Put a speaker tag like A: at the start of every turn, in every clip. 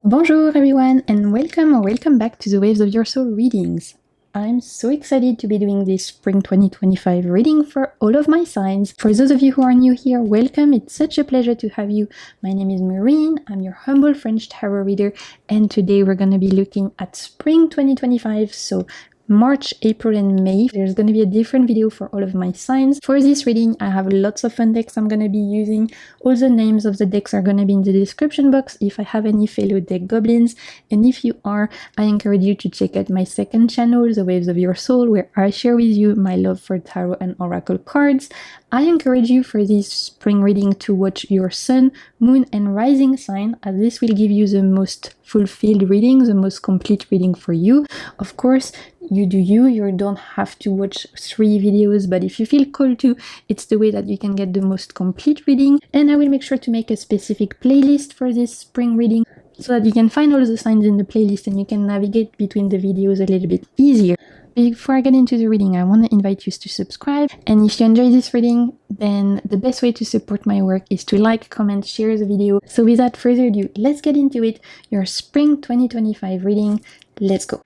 A: Bonjour everyone and welcome back to the Waves of Your Soul readings. I'm so excited to be doing this spring 2025 reading for all of my signs. For those of you who are new here, welcome. It's such a pleasure to have you. My name is Maureen. I'm your humble French tarot reader, and today we're going to be looking at spring 2025. So March, April, and May. There's going to be a different video for all of my signs. For this reading, I have lots of fun decks I'm going to be using. All the names of the decks are going to be in the description box if I have any fellow deck goblins. And if you are, I encourage you to check out my second channel, The Waves of Your Soul, where I share with you my love for tarot and oracle cards. I encourage you for this spring reading to watch your sun, moon, and rising sign, as this will give you the most fulfilled reading, the most complete reading for you. Of course, you do you don't have to watch 3 videos, but if you feel called to, it's the way that you can get the most complete reading. And I will make sure to make a specific playlist for this spring reading so that you can find all the signs in the playlist and you can navigate between the videos a little bit easier. Before I get into the reading, I want to invite you to subscribe, and if you enjoy this reading, then the best way to support my work is to like, comment, share the video. So without further ado, let's get into it. Your spring 2025 reading. Let's go.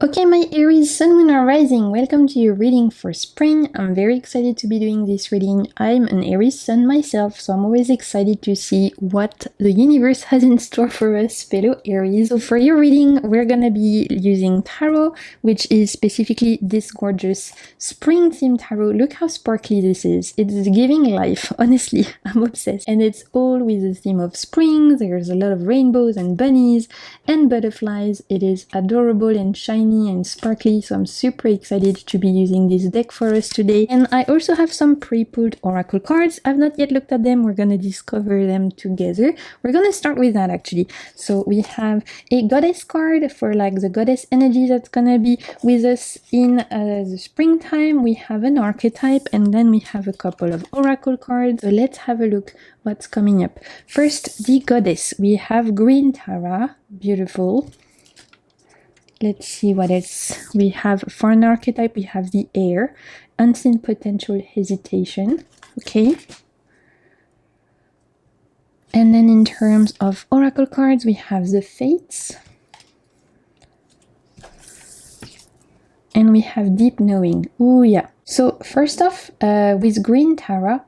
A: Okay, my Aries, Sun, Moon, or Rising, welcome to your reading for spring. I'm very excited to be doing this reading. I'm an Aries Sun myself, so I'm always excited to see what the universe has in store for us, fellow Aries. So for your reading, we're gonna be using tarot, which is specifically this gorgeous spring-themed tarot. Look how sparkly this is. It's giving life, honestly. I'm obsessed. And it's all with the theme of spring. There's a lot of rainbows and bunnies and butterflies. It is adorable and shiny and sparkly, so I'm super excited to be using this deck for us today. And I also have some pre-pulled oracle cards. I've not yet looked at them. We're gonna discover them together. We're gonna start with that actually. So we have a goddess card for like the goddess energy that's gonna be with us in the springtime. We have an archetype, and then we have a couple of oracle cards. So let's have a look what's coming up. First, the goddess. We have Green Tara, beautiful. Let's see what else. We have for an archetype, we have the air, unseen potential, hesitation. Okay. And then in terms of oracle cards, we have the fates. And we have deep knowing. Oh yeah. So first off, with Green Tara,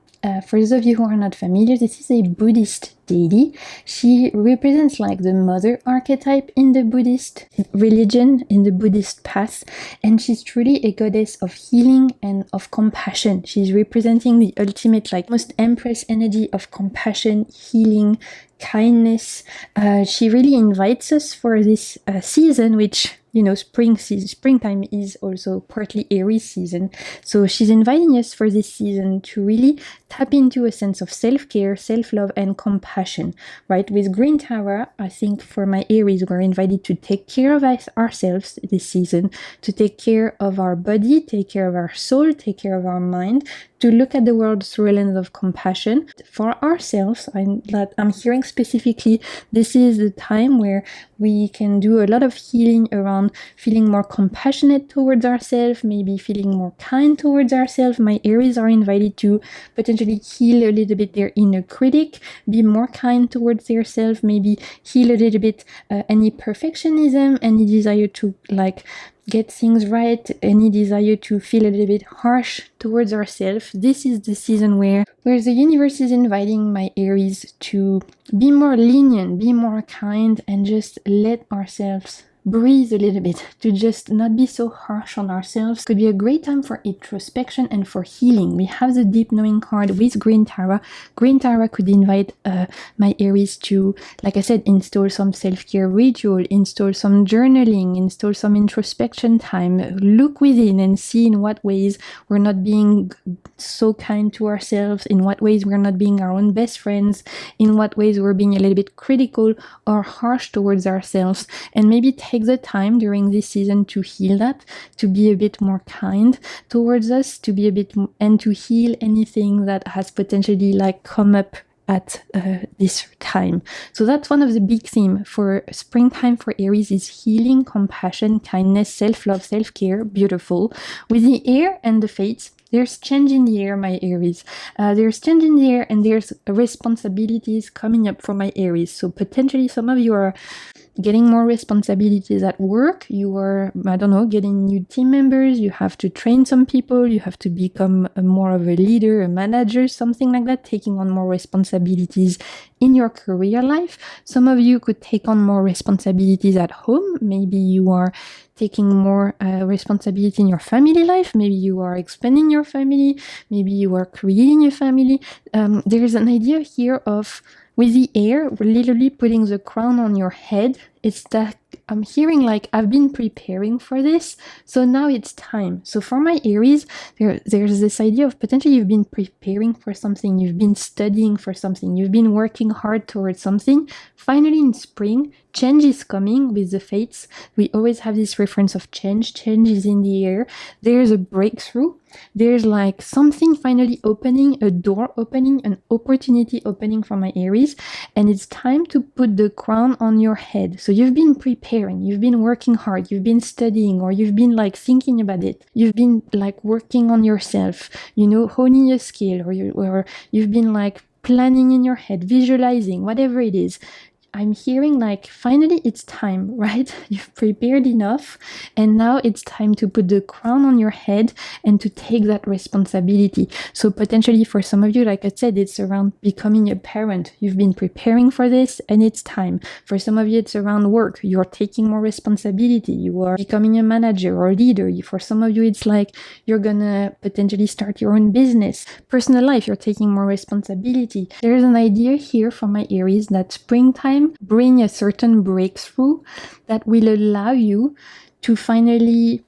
A: for those of you who are not familiar, this is a Buddhist deity. She represents like the mother archetype in the Buddhist religion, in the Buddhist path, and she's truly a goddess of healing and of compassion. She's representing the ultimate, like most empress energy of compassion, healing, kindness. She really invites us for this season, which, you know, springtime is also partly Aries season. So she's inviting us for this season to really tap into a sense of self-care, self-love, and compassion, right? With Green Tower, I think for my Aries, we're invited to take care of ourselves this season, to take care of our body, take care of our soul, take care of our mind, to look at the world through a lens of compassion for ourselves. I'm hearing specifically, this is the time where we can do a lot of healing around feeling more compassionate towards ourselves, maybe feeling more kind towards ourselves. My Aries are invited to potentially heal a little bit their inner critic, be more kind towards themselves, maybe heal a little bit any perfectionism, any desire to like get things right, any desire to feel a little bit harsh towards ourselves. This is the season where the universe is inviting my Aries to be more lenient, be more kind, and just let ourselves breathe a little bit, to just not be so harsh on ourselves. Could be a great time for introspection and for healing. We have the deep knowing card with Green Tara. Green Tara could invite my Aries to, like I said, install some self-care ritual, install some journaling, install some introspection time, look within and see in what ways we're not being so kind to ourselves, in what ways we're not being our own best friends, in what ways we're being a little bit critical or harsh towards ourselves, and maybe take the time during this season to heal that, to be a bit more kind towards us, to be a bit and to heal anything that has potentially like come up at this time. So that's one of the big themes for springtime for Aries is healing, compassion, kindness, self-love, self-care, beautiful. With the air and the fates, There's change in the air, my Aries. There's change in the air, and there's responsibilities coming up for my Aries. So potentially some of you are getting more responsibilities at work. You are, I don't know, getting new team members. You have to train some people. You have to become more of a leader, a manager, something like that, taking on more responsibilities in your career life. Some of you could take on more responsibilities at home. Maybe you are taking more responsibility in your family life. Maybe you are expanding your family. Maybe you are creating a family. There's an idea here of, with the air, we're literally putting the crown on your head. It's that I'm hearing like, I've been preparing for this, so now it's time. So for my Aries, there's this idea of potentially you've been preparing for something, you've been studying for something, you've been working hard towards something. Finally in spring, change is coming with the fates. We always have this reference of change. Change is in the air. There's a breakthrough. There's like something finally opening, a door opening, an opportunity opening for my Aries, and it's time to put the crown on your head. So you've been preparing, you've been working hard, you've been studying, or you've been like thinking about it. You've been like working on yourself, you know, honing a skill, or you've been like planning in your head, visualizing, whatever it is. I'm hearing like, finally it's time, right? You've prepared enough, and now it's time to put the crown on your head and to take that responsibility. So potentially for some of you, like I said, it's around becoming a parent. You've been preparing for this and it's time. For some of you, it's around work. You're taking more responsibility. You are becoming a manager or leader. For some of you, it's like you're gonna potentially start your own business. Personal life, you're taking more responsibility. There's an idea here from my Aries that springtime bring a certain breakthrough that will allow you to finally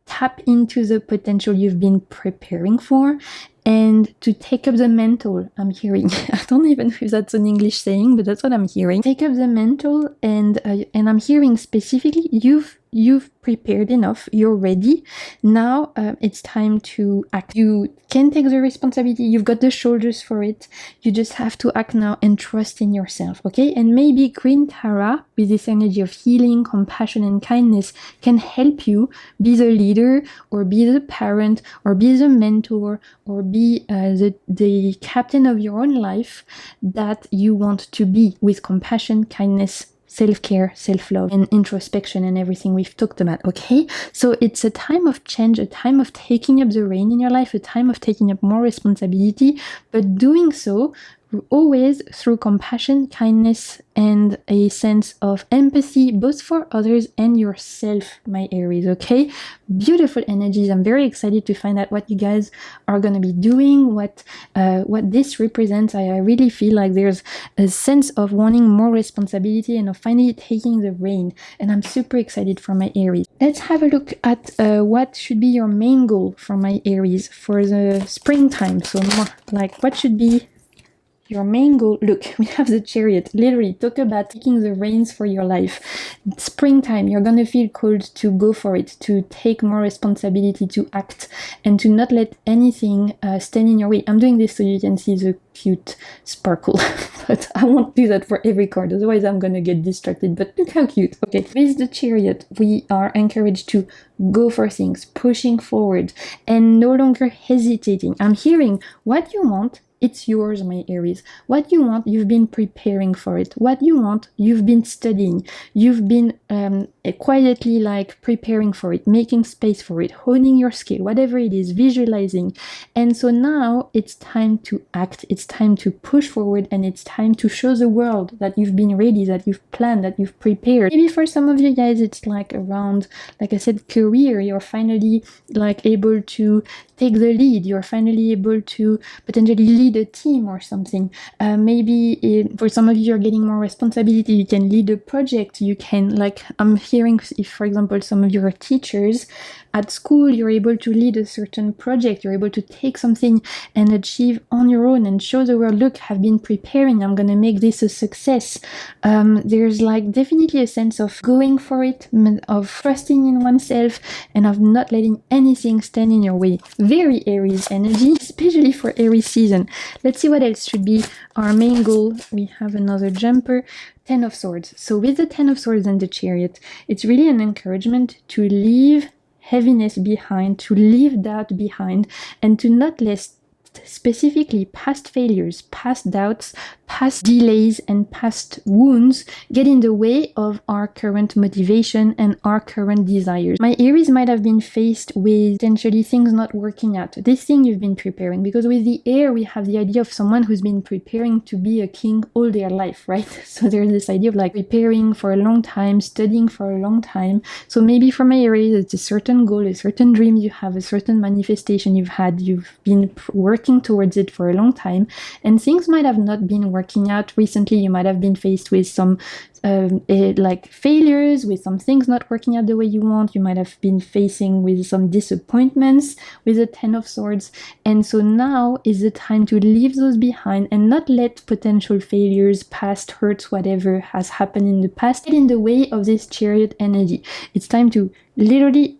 A: tap into the potential you've been preparing for and to take up the mantle. I'm hearing, I don't even know if that's an English saying, but that's what I'm hearing. Take up the mantle, and I'm hearing specifically, you've prepared enough, you're ready. Now it's time to act. You can take the responsibility, you've got the shoulders for it. You just have to act now and trust in yourself, okay? And maybe Green Tara, with this energy of healing, compassion, and kindness, can help you be the leader, or be the parent, or be the mentor, or be the captain of your own life that you want to be, with compassion, kindness, self-care, self-love, and introspection, and everything we've talked about, okay? So it's a time of change, a time of taking up the reign in your life, a time of taking up more responsibility, but doing so always through compassion, kindness, and a sense of empathy, both for others and yourself, my Aries, okay? Beautiful energies. I'm very excited to find out what you guys are going to be doing, what this represents. I really feel like there's a sense of wanting more responsibility and of finally taking the reign, and I'm super excited for my Aries. Let's have a look at what should be your main goal for my Aries for the springtime. So more like, what should be your main goal? Look, we have the Chariot. Literally, talk about taking the reins for your life. Springtime, you're gonna feel called to go for it, to take more responsibility, to act, and to not let anything stand in your way. I'm doing this so you can see the cute sparkle, but I won't do that for every card, otherwise I'm gonna get distracted. But look how cute. Okay, with the Chariot, we are encouraged to go for things, pushing forward, and no longer hesitating. I'm hearing what you want, it's yours, my Aries. What you want, you've been preparing for it. What you want, you've been studying. You've been quietly like preparing for it, making space for it, honing your skill, whatever it is, visualizing. And so now it's time to act. It's time to push forward, and it's time to show the world that you've been ready, that you've planned, that you've prepared. Maybe for some of you guys, it's like around, like I said, career. You're finally like able to take the lead. You're finally able to potentially lead a team or something. For some of you, you're getting more responsibility. You can lead a project. You can, like, I'm hearing, if for example some of you are teachers at school, you're able to lead a certain project. You're able to take something and achieve on your own and show the world, look, I've been preparing, I'm gonna make this a success. There's like definitely a sense of going for it, of trusting in oneself, and of not letting anything stand in your way. Very Aries energy, especially for Aries season. Let's see what else should be our main goal. We have another jumper, 10 of Swords. So with the 10 of Swords and the Chariot, it's really an encouragement to leave heaviness behind, to leave doubt behind, and to not let specifically past failures, past doubts, past delays, and past wounds get in the way of our current motivation and our current desires. My Aries might have been faced with potentially things not working out. This thing you've been preparing, because with the air, we have the idea of someone who's been preparing to be a king all their life, right? So there's this idea of like preparing for a long time, studying for a long time. So maybe for my Aries, it's a certain goal, a certain dream you have, a certain manifestation you've had, you've been working towards it for a long time, and things might have not been working out. Recently you might have been faced with some like failures, with some things not working out the way you want. You might have been facing with some disappointments with the 10 of Swords, and so now is the time to leave those behind and not let potential failures, past hurts, whatever has happened in the past get in the way of this Chariot energy. It's time to literally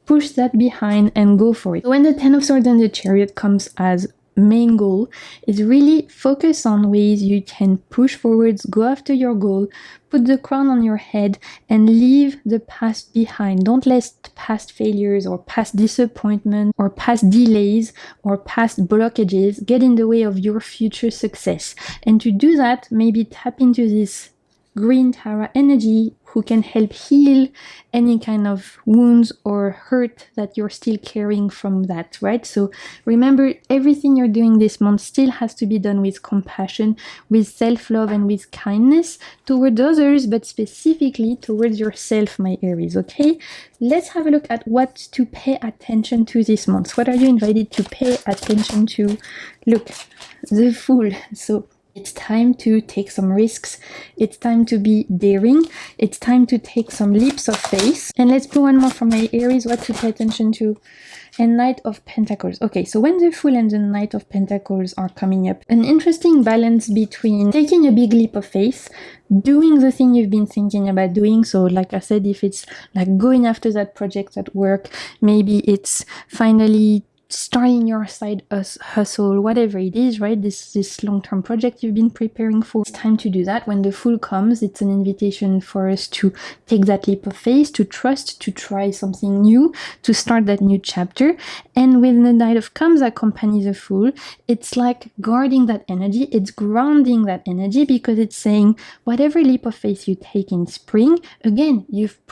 A: push that behind and go for it. So when the 10 of Swords and the Chariot comes as main goal, is really focus on ways you can push forwards, go after your goal, put the crown on your head, and leave the past behind. Don't let past failures or past disappointment or past delays or past blockages get in the way of your future success. And to do that, maybe tap into this green Tara energy, who can help heal any kind of wounds or hurt that you're still carrying from that, right? So remember, everything you're doing this month still has to be done with compassion, with self-love, and with kindness towards others, but specifically towards yourself, my Aries, okay? Let's have a look at what to pay attention to this month. What are you invited to pay attention to? Look, the Fool. So it's time to take some risks. It's time to be daring. It's time to take some leaps of faith. And let's do one more for my Aries, what to pay attention to. And Knight of Pentacles. Okay, so when the Fool and the Knight of Pentacles are coming up, an interesting balance between taking a big leap of faith, doing the thing you've been thinking about doing. So like I said, if it's like going after that project at work, maybe it's finally starting your side hustle, whatever it is, right? This long-term project you've been preparing for. It's time to do that. When the Fool comes, it's an invitation for us to take that leap of faith, to trust, to try something new, to start that new chapter. And when the Knight of Cups accompanies the Fool, it's like guarding that energy, it's grounding that energy, because it's saying whatever leap of faith you take in spring, again, you've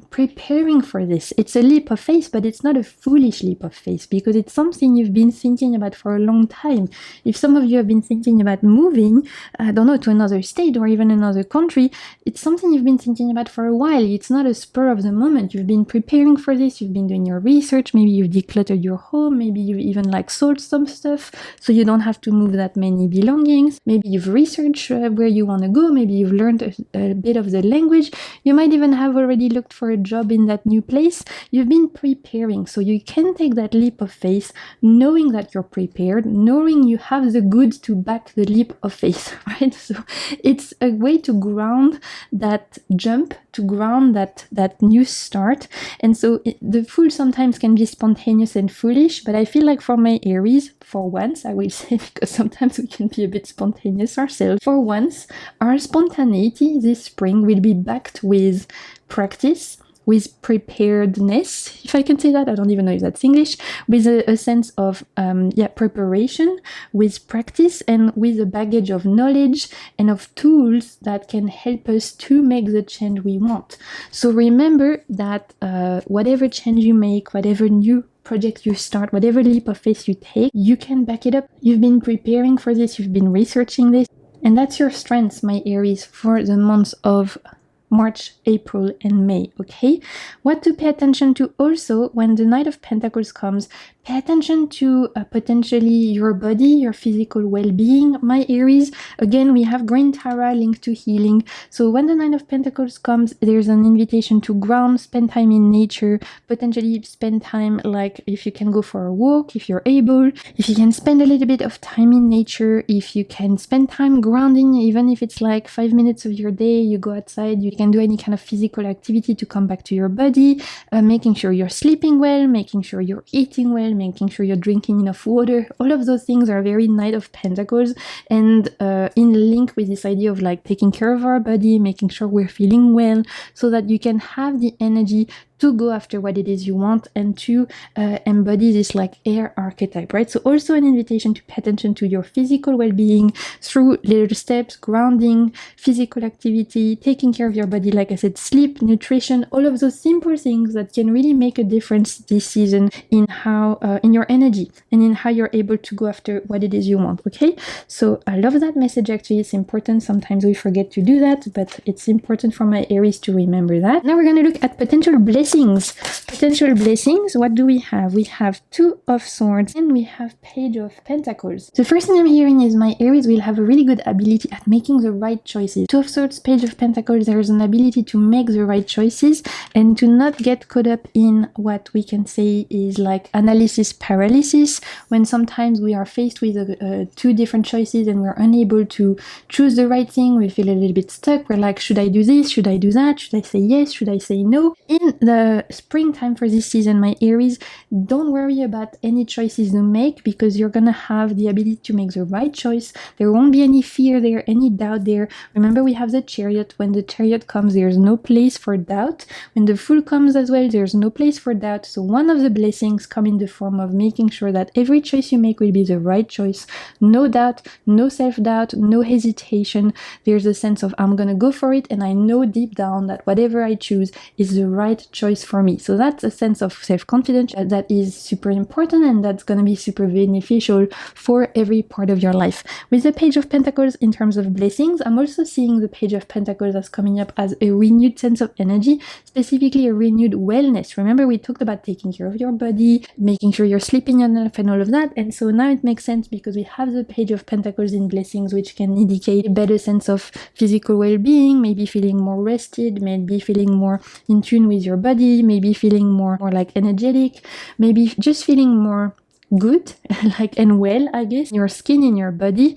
A: preparing for this. It's a leap of faith, but it's not a foolish leap of faith, because it's something you've been thinking about for a long time. If some of you have been thinking about moving, I don't know, to another state or even another country, it's something you've been thinking about for a while. It's not a spur of the moment. You've been preparing for this, you've been doing your research, maybe you've decluttered your home, maybe you've even like sold some stuff so you don't have to move that many belongings. Maybe you've researched where you want to go, maybe you've learned a bit of the language. You might even have already looked for a job in that new place. You've been preparing, so you can take that leap of faith knowing that you're prepared, knowing you have the goods to back the leap of faith, right? So it's a way to ground that jump, to ground that new start. And so the Fool sometimes can be spontaneous and foolish, but I feel like for my Aries, for once, I will say, because sometimes we can be a bit spontaneous ourselves, for once, our spontaneity this spring will be backed with practice, with preparedness, if I can say that, I don't even know if that's English, with a sense of preparation, with practice, and with a baggage of knowledge and of tools that can help us to make the change we want. So remember that whatever change you make, whatever new project you start, whatever leap of faith you take, you can back it up. You've been preparing for this, you've been researching this, and that's your strength, my Aries, for the months of March, April, and May, okay? What to pay attention to also when the Knight of Pentacles comes, pay attention to potentially your body, your physical well-being, my Aries. Again, we have Green Tara linked to healing. So when the Knight of Pentacles comes, there's an invitation to ground, spend time in nature, potentially spend time, like if you can go for a walk, if you're able, if you can spend a little bit of time in nature, if you can spend time grounding, even if it's like 5 minutes of your day, you go outside, you can do any kind of physical activity to come back to your body, making sure you're sleeping well, making sure you're eating well, making sure you're drinking enough water. All of those things are very Knight of Pentacles, and in link with this idea of like taking care of our body, making sure we're feeling well, so that you can have the energy to go after what it is you want and to embody this like air archetype, right? So also an invitation to pay attention to your physical well-being through little steps, grounding, physical activity, taking care of your body, like I said, sleep, nutrition, all of those simple things that can really make a difference this season in how in your energy and in how you're able to go after what it is you want. Okay, so I love that message. Actually, it's important. Sometimes we forget to do that, but it's important for my Aries to remember that. Now we're going to look at potential blessings. Potential blessings, what do we have? We have Two of Swords and we have Page of Pentacles. The first thing I'm hearing is my Aries will have a really good ability at making the right choices. Two of Swords, Page of Pentacles, there's an ability to make the right choices and to not get caught up in what we can say is like analysis paralysis, when sometimes we are faced with two different choices and we're unable to choose the right thing. We feel a little bit stuck. We're like, should I do this? Should I do that? Should I say yes? Should I say no? In the springtime for this season, my Aries, don't worry about any choices you make, because you're gonna have the ability to make the right choice. There won't be any fear there, any doubt there. Remember, we have the Chariot. When the Chariot comes, there's no place for doubt. When the Fool comes as well, there's no place for doubt. So one of the blessings come in the form of making sure that every choice you make will be the right choice. No doubt, no self-doubt, no hesitation. There's a sense of I'm gonna go for it, and I know deep down that whatever I choose is the right choice for me. So that's a sense of self-confidence that is super important, and that's gonna be super beneficial for every part of your life. With the Page of Pentacles, in terms of blessings, I'm also seeing the Page of Pentacles as coming up as a renewed sense of energy, specifically a renewed wellness. Remember, we talked about taking care of your body, making sure you're sleeping enough and all of that, and so now it makes sense because we have the Page of Pentacles in blessings, which can indicate a better sense of physical well-being, maybe feeling more rested, maybe feeling more in tune with your body, maybe feeling more like energetic, maybe just feeling more good like and well, I guess, in your skin, in your body,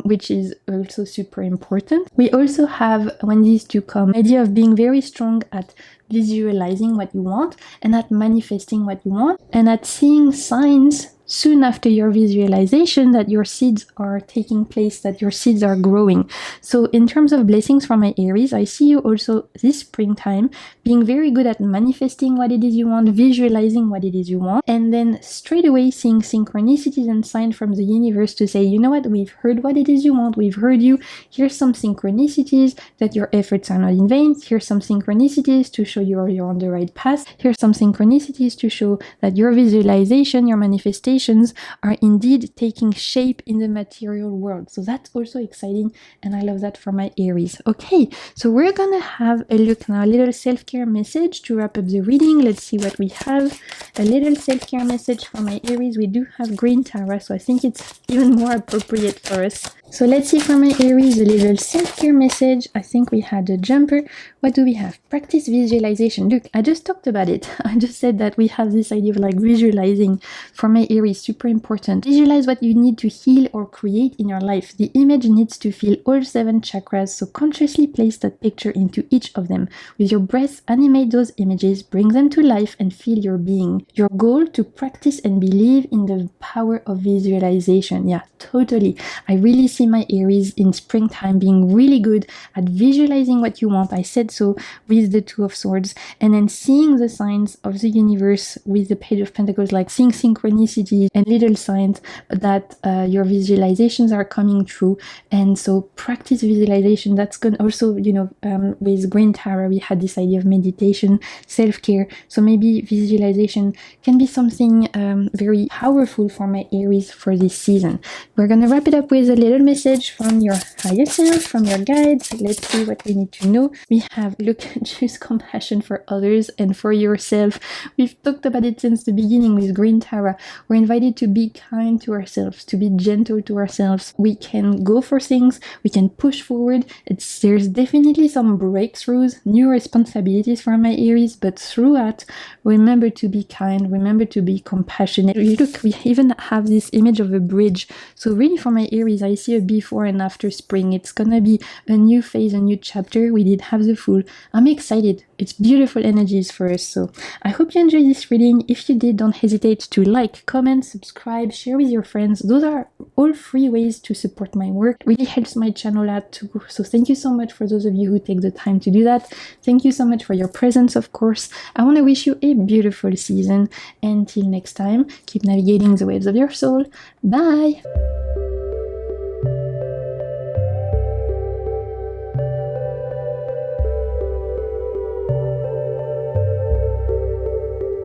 A: which is also super important. We also have, when these two come, the idea of being very strong at visualizing what you want and at manifesting what you want and at seeing signs soon after your visualization that your seeds are taking place, that your seeds are growing. So in terms of blessings for my Aries, I see you also this springtime being very good at manifesting what it is you want, visualizing what it is you want, and then straight away seeing synchronicities and signs from the universe to say, you know what, we've heard what it is you want, we've heard you, here's some synchronicities that your efforts are not in vain, here's some synchronicities to show you're on the right path, here's some synchronicities to show that your visualization, your manifestation are indeed taking shape in the material world. So that's also exciting, and I love that for my Aries. Okay, so we're gonna have a look now, a little self-care message to wrap up the reading. Let's see what we have. A little self-care message for my Aries. We do have green Tara, so I think it's even more appropriate for us. So let's see for my Aries, a little self-care message. I think we had a jumper. What do we have? Practice visualization. Look, I just talked about it. I just said that we have this idea of like visualizing for my Aries, super important. Visualize what you need to heal or create in your life. The image needs to feel all 7 chakras, so consciously place that picture into each of them. With your breath, animate those images, bring them to life and feel your being. Your goal, to practice and believe in the power of visualization. Yeah, totally. I really see my Aries in springtime being really good at visualizing what you want. I said so with the Two of Swords, and then seeing the signs of the universe with the Page of Pentacles, like seeing synchronicities and little signs that your visualizations are coming true. And so practice visualization. That's going also, with Green Tara, we had this idea of meditation, self-care. So maybe visualization can be something very powerful for my Aries for this season. We're going to wrap it up with a little message from your higher self, from your guides. Let's see what we need to know. We have, look, choose compassion for others and for yourself. We've talked about it since the beginning with Green Tara. We're invited to be kind to ourselves, to be gentle to ourselves. We can go for things, we can push forward. There's definitely some breakthroughs, new responsibilities for my Aries, but throughout, remember to be kind, remember to be compassionate. Look, we even have this image of a bridge. So really for my Aries, I see a before and after spring. It's gonna be a new phase, a new chapter. We did have the Fool. I'm excited. It's beautiful energies for us. So I hope you enjoyed this reading. If you did, don't hesitate to like, comment, subscribe, share with your friends. Those are all free ways to support my work. It really helps my channel out too. So thank you so much for those of you who take the time to do that. Thank you so much for your presence, of course. I want to wish you a beautiful season. Until next time, keep navigating the waves of your soul. Bye!